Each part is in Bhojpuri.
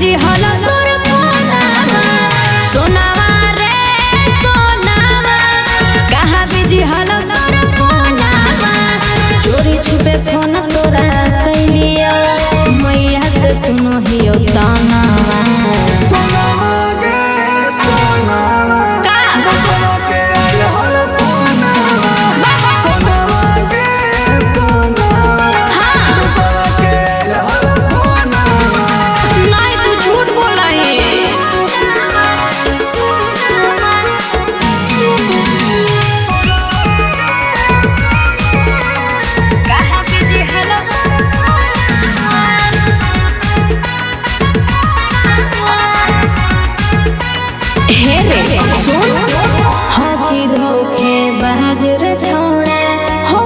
बिजी हल तोर फोनावा सोनावा रे सोनावा कहाँ बिजी हल तोर फोनावा चोरी छुपे फोन तोरा कैलिया मैया से सुनो हियो तानावा सोनावा गे सोनावा का बसवा के आइल हल फोनावा सोनावा गे सोनावा हां बसवा के आइल हल फोनावा नहीं तू झूठ बोला है कहाँ बिजी हल हे रे सुन हकी धोखे बाजर छोड़ा हो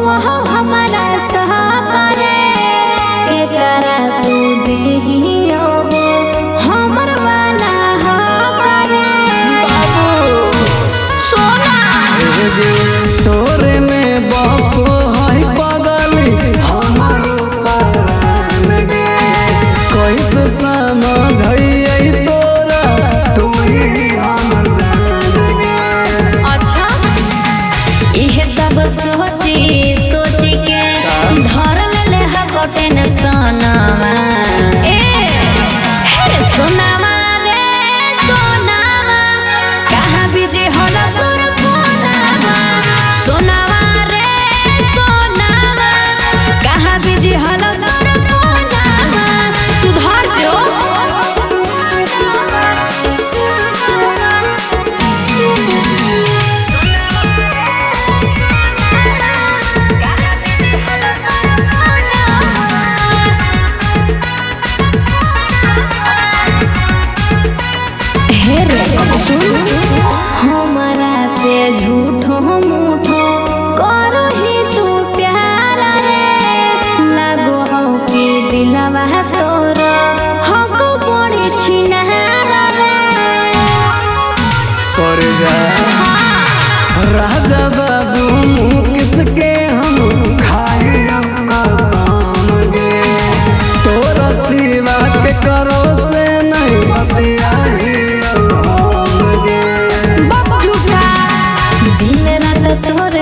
हमारा सहकारे के करा तू दिहियो हमर वाला हकारे बाबू सोना तोरे में बसो है पगली हमारो प्राण गे कैसे समझइए तोरा तू ही हमर जान गे अच्छा इहे सब सोची के धर ले हको टेंशनवा ए हे सोनावा रे सोनावा कहाँ बिजी हल तोर फोनावा सोनावा रे सोनावा कहाँ बिजी हल तोर फोनावा सुधर जो हे रे सुन हमारा से झूठो मूठो करो ही तू प्यार रे लागो हो कि दिलवा तोर हमको बड़ी छिनारा रे कर जा राजा बाबू किसके हम खाए कसम गे तोरा सिवा के करो से नहीं बतियाई हम गे झूठा दिन रात तोर